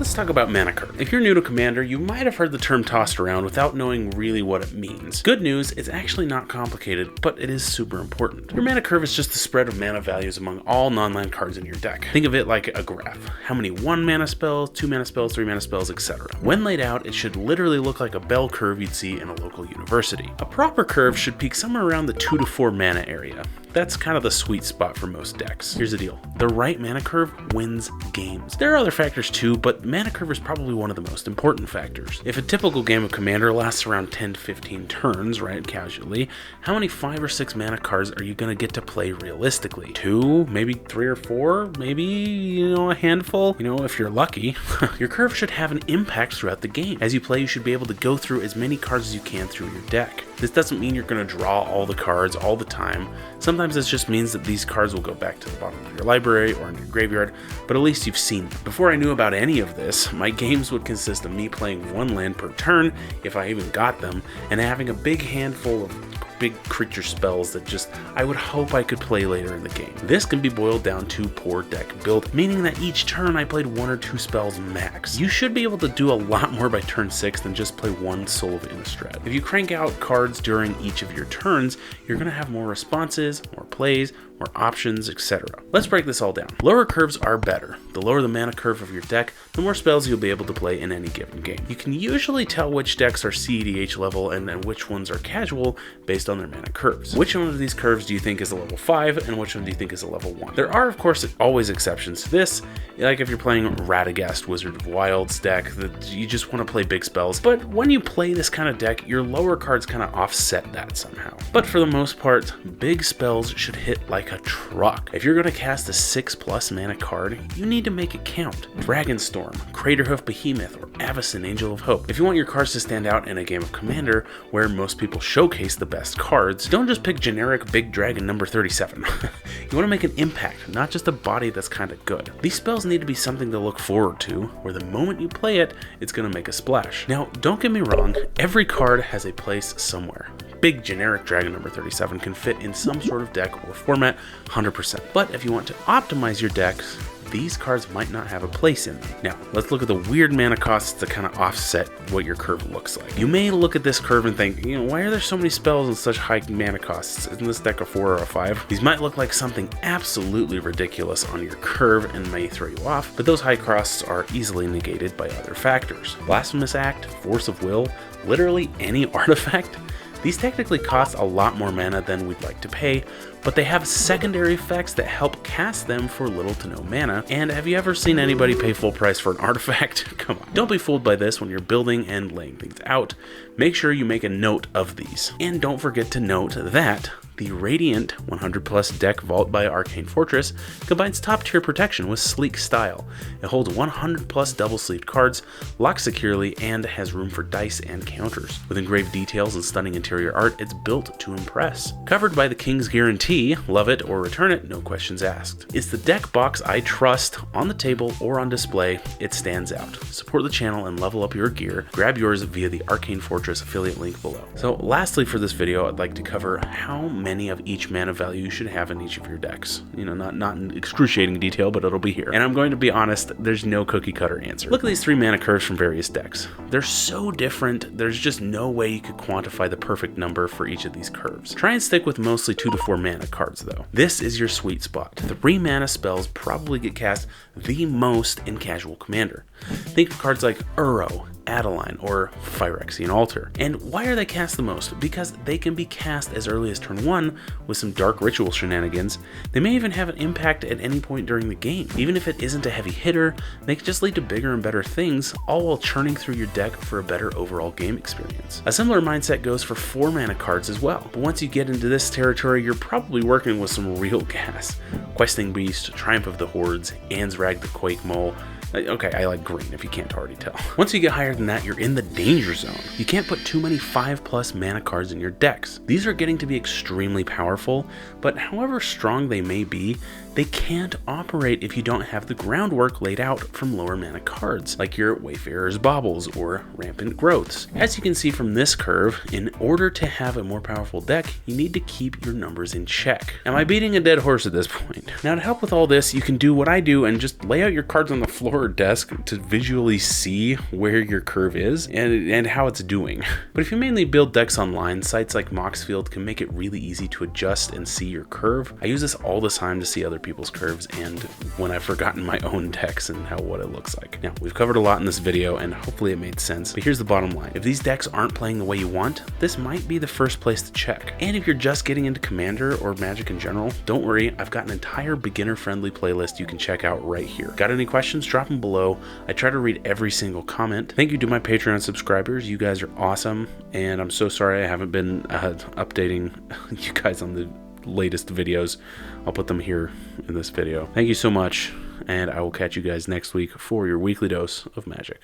Let's talk about mana curve. If you're new to Commander, you might have heard the term tossed around without knowing really what it means. Good news, it's actually not complicated, but it is super important. Your mana curve is just the spread of mana values among all non-land cards in your deck. Think of it like a graph. How many 1 mana spells, 2 mana spells, 3 mana spells, etc. When laid out, it should literally look like a bell curve you'd see in a local university. A proper curve should peak somewhere around the 2 to 4 mana area. That's kind of the sweet spot for most decks. Here's the deal. The right mana curve wins games. There are other factors too, but mana curve is probably one of the most important factors. If a typical game of Commander lasts around 10 to 15 turns, right, casually, how many 5 or 6 mana cards are you gonna get to play realistically? 2, maybe 3 or 4, maybe, a handful? If you're lucky. Your curve should have an impact throughout the game. As you play, you should be able to go through as many cards as you can through your deck. This doesn't mean you're gonna draw all the cards all the time. Sometimes this just means that these cards will go back to the bottom of your library or in your graveyard, but at least you've seen them. Before I knew about any of this, my games would consist of me playing 1 land per turn, if I even got them, and having a big handful of big creature spells that I would hope I could play later in the game. This can be boiled down to poor deck build, meaning that each turn I played 1 or 2 spells max. You should be able to do a lot more by turn 6 than just play 1 Soul of Innistrad. If you crank out cards during each of your turns, you're going to have more responses, more plays, more options, etc. Let's break this all down. Lower curves are better. The lower the mana curve of your deck, the more spells you'll be able to play in any given game. You can usually tell which decks are CEDH level and which ones are casual based on their mana curves. Which one of these curves do you think is a level 5 and which one do you think is a level 1? There are of course always exceptions to this, like if you're playing Radagast Wizard of Wilds deck that you just want to play big spells, but when you play this kind of deck, your lower cards kind of offset that somehow. But for the most part, big spells should hit like a truck. If you're going to cast a 6+ mana card, you need to make it count. Dragonstorm, Craterhoof Behemoth, or Avacyn Angel of Hope. If you want your cards to stand out in a game of Commander where most people showcase the best cards, don't just pick generic big dragon number 37. You want to make an impact, not just a body that's kind of good. These spells need to be something to look forward to, where the moment you play it, it's going to make a splash. Now, don't get me wrong, every card has a place somewhere. Big generic dragon number 37 can fit in some sort of deck or format 100%. But if you want to optimize your decks, these cards might not have a place in them. Now, let's look at the weird mana costs that kind of offset what your curve looks like. You may look at this curve and think, why are there so many spells and such high mana costs? Isn't this deck a 4 or a 5? These might look like something absolutely ridiculous on your curve and may throw you off, but those high costs are easily negated by other factors. Blasphemous Act, Force of Will, literally any artifact. These technically cost a lot more mana than we'd like to pay, but they have secondary effects that help cast them for little to no mana. And have you ever seen anybody pay full price for an artifact? Come on. Don't be fooled by this when you're building and laying things out. Make sure you make a note of these. And don't forget to note that the Radiant 100+ deck Vault by Arcane Fortress combines top-tier protection with sleek style. It holds 100+ double-sleeved cards, locks securely, and has room for dice and counters. With engraved details and stunning interior art, it's built to impress. Covered by the King's Guarantee, love it or return it, no questions asked. It's the deck box I trust on the table or on display. It stands out. Support the channel and level up your gear. Grab yours via the Arcane Fortress affiliate link below. So lastly for this video, I'd like to cover how many of each mana value you should have in each of your decks. Not in excruciating detail, but it'll be here. And I'm going to be honest, there's no cookie cutter answer. Look at these 3 mana curves from various decks. They're so different, there's just no way you could quantify the perfect number for each of these curves. Try and stick with mostly 2 to 4 mana cards though. This is your sweet spot. 3 mana spells probably get cast the most in casual Commander. Think of cards like Uro, Adeline, or Phyrexian Altar. And why are they cast the most? Because they can be cast as early as turn 1 with some dark ritual shenanigans. They may even have an impact at any point during the game. Even if it isn't a heavy hitter, they can just lead to bigger and better things, all while churning through your deck for a better overall game experience. A similar mindset goes for 4 mana cards as well. But once you get into this territory, you're probably working with some real gas. Questing Beast, Triumph of the Hordes, Ansrag the Quake Mole. Okay, I like green if you can't already tell. Once you get higher than that, you're in the danger zone. You can't put too many 5+ mana cards in your decks. These are getting to be extremely powerful, but however strong they may be, they can't operate if you don't have the groundwork laid out from lower mana cards, like your Wayfarer's Baubles or Rampant Growths. As you can see from this curve, in order to have a more powerful deck, you need to keep your numbers in check. Am I beating a dead horse at this point? Now, to help with all this, you can do what I do and just lay out your cards on the floor or desk to visually see where your curve is and how it's doing. But if you mainly build decks online, sites like Moxfield can make it really easy to adjust and see your curve. I use this all the time to see other people's curves and when I've forgotten my own decks and what it looks like. Now, we've covered a lot in this video and hopefully it made sense, but here's the bottom line. If these decks aren't playing the way you want, this might be the first place to check. And if you're just getting into Commander or Magic in general, don't worry, I've got an entire beginner-friendly playlist you can check out right here. Got any questions? Drop them below. I try to read every single comment. Thank you to my Patreon subscribers. You guys are awesome, and I'm so sorry I haven't been updating you guys on the latest videos. I'll put them here in this video. Thank you so much, and I will catch you guys next week for your weekly dose of Magic.